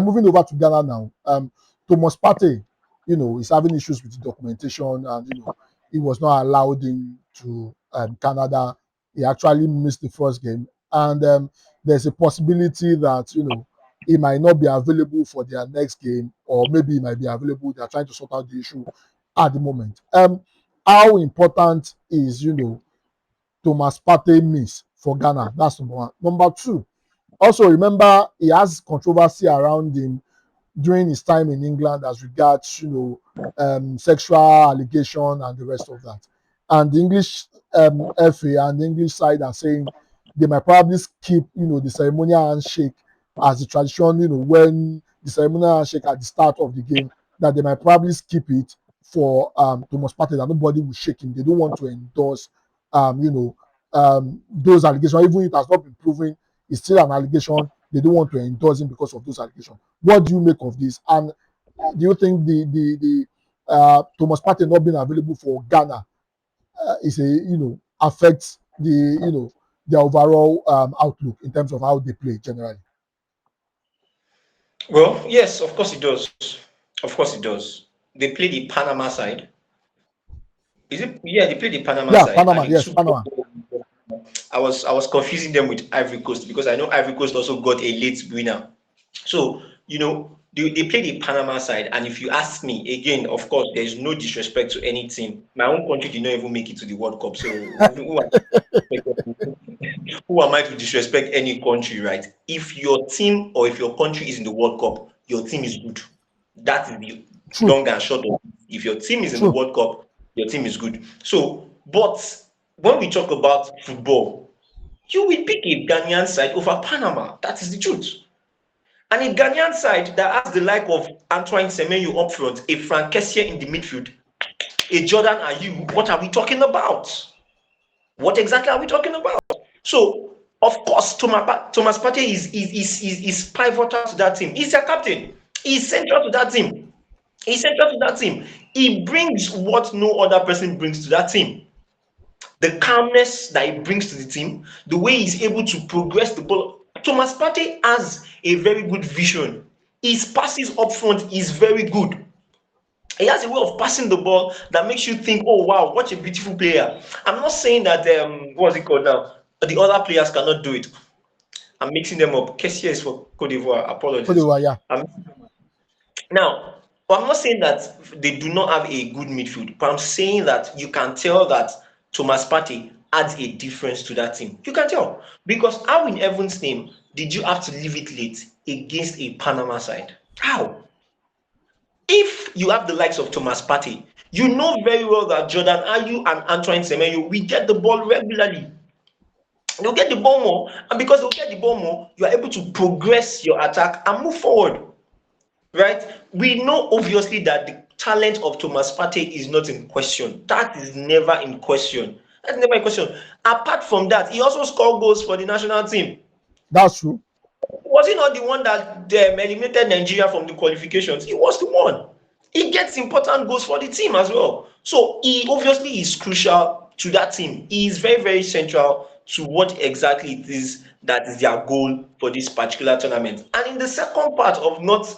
Moving over to Ghana now. Thomas Partey, is having issues with the documentation, and he was not allowed into Canada. He actually missed the first game, and there's a possibility that he might not be available for their next game, or maybe he might be available. They are trying to sort out the issue at the moment. How important is Thomas Partey miss for Ghana? That's number one. Number two, also remember he has controversy around him during his time in England as regards sexual allegation and the rest of that. And the English FA and the English side are saying they might probably skip the ceremonial handshake as the tradition, when the ceremonial handshake at the start of the game, that they might probably skip it for Thomas Partey, that nobody will shake him. They don't want to endorse those allegations, even if it has not been proven, it's still an allegation. They don't want to endorse him because of those allegations. What do you make of this? And do you think the Thomas Partey not being available for Ghana affects their overall outlook in terms of how they play generally? Well, yes, of course it does. Of course it does. They play the Panama side. Is it? Yeah, they play the Panama side. Panama, yes, Panama. I was confusing them with Ivory Coast because I know Ivory Coast also got a late winner. So, they play the Panama side. And if you ask me, again, of course, there is no disrespect to any team. My own country did not even make it to the World Cup. So, who am I to disrespect any country, right? If your team or if your country is in the World Cup, your team is good. That is the long and short of it. If your team is in the World Cup, your team is good. So, but when we talk about football, you will pick a Ghanaian side over Panama. That is the truth. And a Ghanaian side that has the like of Antoine Semenyo up front, a Frank Kessie in the midfield, a Jordan Ayew, what are we talking about? What exactly are we talking about? So, of course, Thomas Partey is pivotal to that team. He's their captain. He's central to that team. He brings what no other person brings to that team. The calmness that he brings to the team, the way he's able to progress the ball. Thomas Partey has a very good vision. His passes up front is very good. He has a way of passing the ball that makes you think, oh wow, what a beautiful player. I'm not saying that what's it called now? The other players cannot do it. I'm mixing them up. Kessie is for Cote d'Ivoire. Apologies. Cote d'Ivoire, yeah. Now, I'm not saying that they do not have a good midfield, but I'm saying that you can tell that Thomas Partey adds a difference to that team. You can tell. Because how in heaven's name did you have to leave it late against a Panama side? How? If you have the likes of Thomas Partey, you know very well that Jordan Ayew and Antoine Semenyo will get the ball regularly. They'll get the ball more, and because they'll get the ball more, you are able to progress your attack and move forward. Right? We know obviously that the talent of Thomas Partey is not in question. That is never in question. That's never in question. Apart from that, he also scored goals for the national team. That's true. Was he not the one that eliminated Nigeria from the qualifications? He was the one. He gets important goals for the team as well. So he obviously is crucial to that team. He is very, very central to what exactly it is that is their goal for this particular tournament. And in the second part of not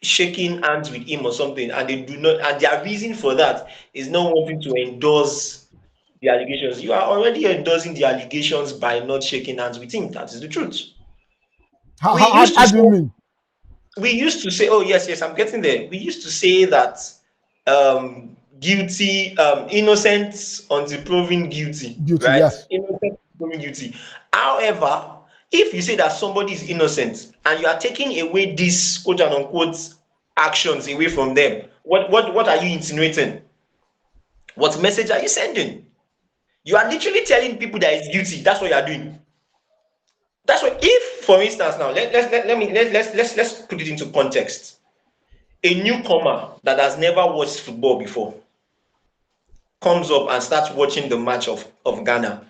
shaking hands with him or something, and they do not, and their reason for that is not wanting to endorse the allegations. You are already endorsing the allegations by not shaking hands with him. That is the truth. How do you mean? We used to say, oh yes, I'm getting there. We used to say that guilty, innocent until proven guilty. Right? Yes. Innocent until proven guilty. However, if you say that somebody is innocent and you are taking away these quote and unquote actions away from them, what are you insinuating? What message are you sending? You are literally telling people that it's guilty. That's what you are doing. That's what, if, for instance, now let's put it into context. A newcomer that has never watched football before comes up and starts watching the match of Ghana,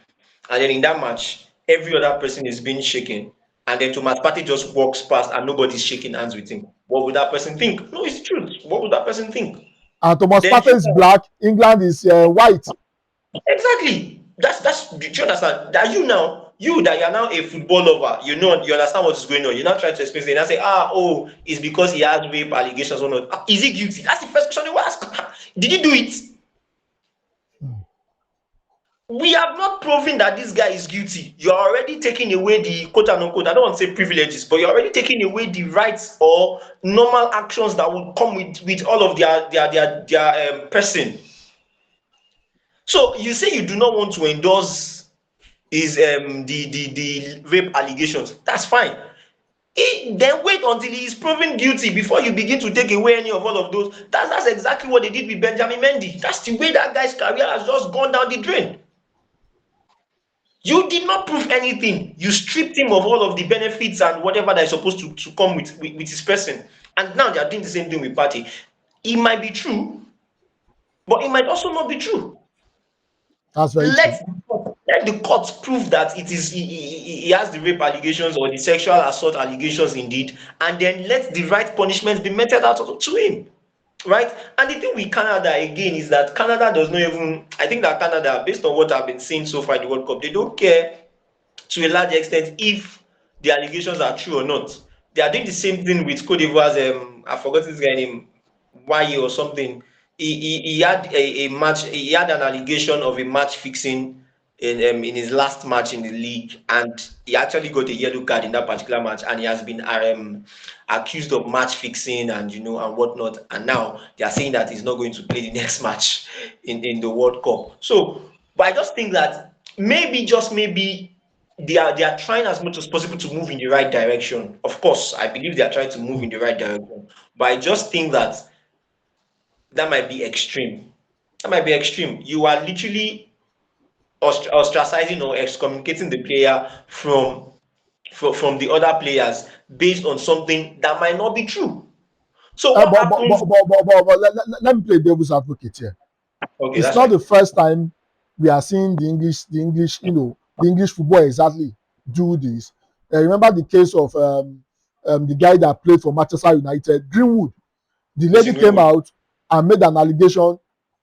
and then in that match, every other person is being shaken, and then Thomas Partey just walks past and nobody's shaking hands with him. What would that person think? No, it's the truth. What would that person think? And Thomas Partey is black, England is white. Exactly. Do you understand? That you now, you that you're now a football lover, you understand what is going on. You now try to explain it and say, oh, it's because he has rape allegations or not. Is he guilty? That's the first question you ask. Did he do it? We have not proven that this guy is guilty. You're already taking away the quote and unquote, I don't want to say privileges, but you're already taking away the rights or normal actions that would come with all of their person. So you say you do not want to endorse his the rape allegations. That's fine. Then wait until he is proven guilty before you begin to take away any of all of those. That's exactly what they did with Benjamin Mendy. That's the way that guy's career has just gone down the drain. You did not prove anything. You stripped him of all of the benefits and whatever that is supposed to come with his person. And now they are doing the same thing with Partey. It might be true, but it might also not be true. That's very true. Let the court prove that he has the rape allegations or the sexual assault allegations indeed, and then let the right punishment be meted out to him. Right? And the thing with Canada again is that Canada does not even, I think that Canada, based on what I've been seeing so far in the World Cup, they don't care to a large extent if the allegations are true or not. They are doing the same thing with Cote d'Ivoire's, I forgot his guy name, YE or something. He had a match, he had an allegation of a match fixing in his last match in the league, and he actually got a yellow card in that particular match, and he has been accused of match fixing and and whatnot, and now they are saying that he's not going to play the next match in the World Cup. So, but I just think that maybe, just maybe, they are trying as much as possible to move in the right direction. Of course, I believe they are trying to move in the right direction, but I just think that that might be extreme. That might be extreme. You are literally ostracizing or excommunicating the player from the other players based on something that might not be true. So what happens? Let me play devil's advocate here. Okay, It's that's not the fine. first time we are seeing the English football exactly do this. Remember the case of the guy that played for Manchester United, Greenwood. The lady Mason came Greenwood. out and made an allegation.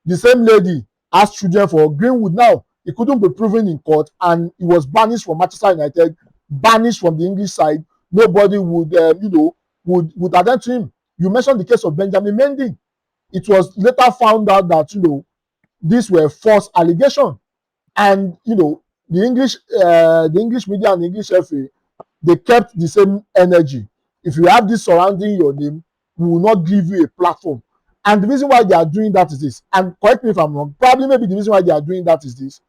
The same lady has children for Greenwood. Now, it couldn't be proven in court, and he was banished from Manchester United, banished from the English side. Nobody would, would attend to him. You mentioned the case of Benjamin Mendy. It was later found out that these were false allegations, and the English media and the English FA, they kept the same energy. If you have this surrounding your name, we will not give you a platform. And the reason why they are doing that is this, and correct me if I'm wrong, probably maybe the reason why they are doing that is this: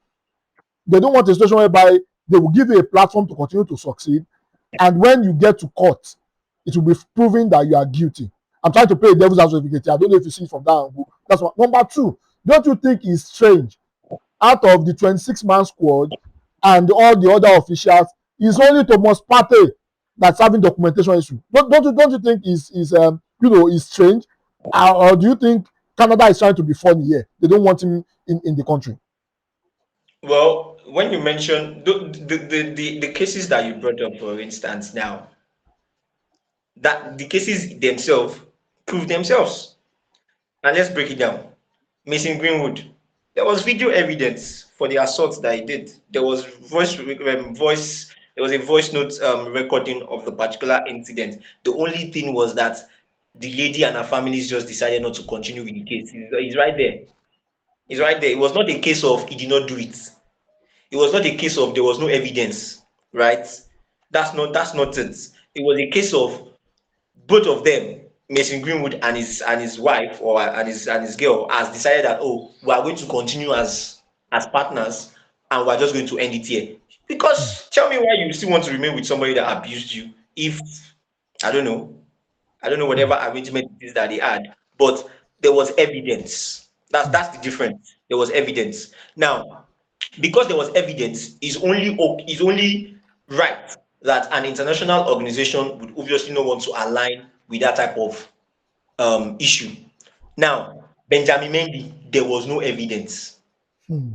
they don't want a situation whereby they will give you a platform to continue to succeed, and when you get to court, it will be proven that you are guilty. I'm trying to play a devil's advocate. I don't know if you see it from that angle. That's one. Number two, don't you think it's strange, out of the 26-man squad and all the other officials, it's only Thomas Partey that's having documentation issue? Don't you think is strange? Or do you think Canada is trying to be funny here? They don't want him in the country. Well, when you mention the cases that you brought up, for instance, now that the cases themselves prove themselves. Now let's break it down. Mason Greenwood, there was video evidence for the assault that he did. There was there was a voice note recording of the particular incident. The only thing was that the lady and her families just decided not to continue with the case. He's right there. He's right there. It was not a case of he did not do it. It was not a case of there was no evidence, right? That's not it. It was a case of both of them, Mason Greenwood and his wife, or and his girl, has decided that, oh, we are going to continue as partners, and we're just going to end it here. Because tell me why you still want to remain with somebody that abused you if I don't know, whatever arrangement it is that they had, but there was evidence. That's the difference. There was evidence. Now, because there was evidence, is only right that an international organization would obviously not want to align with that type of issue. Now, Benjamin Mendy, there was no evidence. Hmm.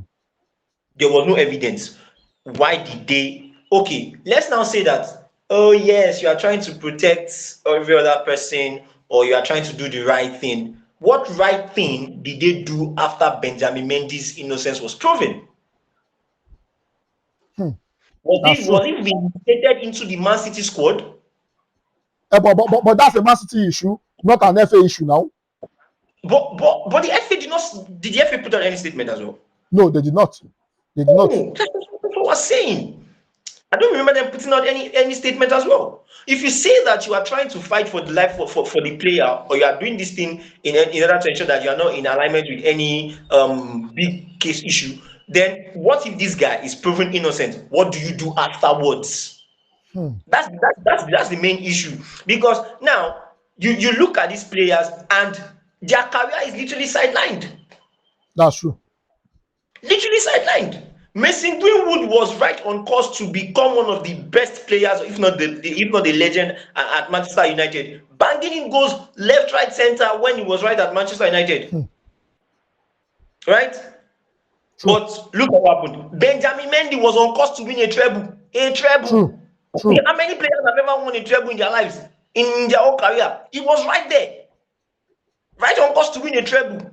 There was no evidence. Why did they? Okay, let's now say that, oh yes, you are trying to protect every other person, or you are trying to do the right thing. What right thing did they do after Benjamin Mendy's innocence was proven? Hmm. That's Was true. he reinstated into the Man City squad? But that's a Man City issue, not an FA issue now. But the FA did the FA put out any statement as well? No, they did not. They did not. Oh, that's what I was saying. I don't remember them putting out any statement as well. If you say that you are trying to fight for the life for the player, or you are doing this thing in order to ensure that you are not in alignment with any big case issue, then what if this guy is proven innocent? What do you do afterwards? Hmm. That's the main issue. Because now you look at these players and their career is literally sidelined. That's true. Literally sidelined. Mason Greenwood was right on course to become one of the best players, if not the legend at Manchester United, banging in goals left, right, center when he was right at Manchester United, Hmm. right? True. But look at what happened. Benjamin Mendy was on course to win a treble. A treble. True. True. How many players have ever won a treble in their lives, in their whole career? He was right there, right on course to win a treble.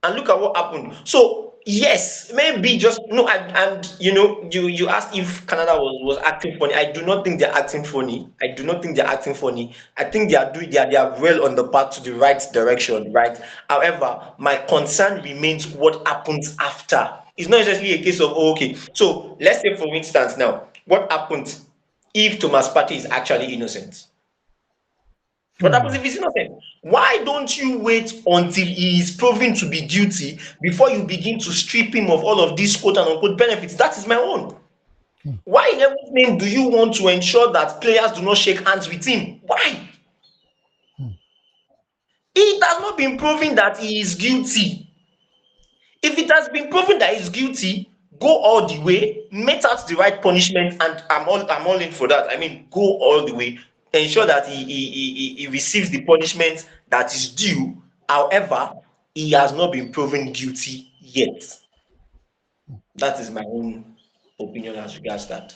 And look at what happened. So yes, maybe just no. And you asked if Canada was acting funny. I do not think they're acting funny. I do not think they're acting funny. I think they are well on the path to the right direction, right? However, my concern remains what happens after. It's not necessarily a case of, oh, okay. So let's say, for instance, now what happens if Thomas Partey is actually innocent? What happens Hmm. if he's innocent? Why don't you wait until he is proven to be guilty before you begin to strip him of all of these quote and unquote benefits? That is my own. Hmm. Why in heaven's name do you want to ensure that players do not shake hands with him? Why? Hmm. It has not been proven that he is guilty. If it has been proven that he's guilty, go all the way, mete out the right punishment, and I'm all in for that. I mean, go all the way, ensure that he receives the punishment that is due. However, he has not been proven guilty yet. That is my own opinion as regards that.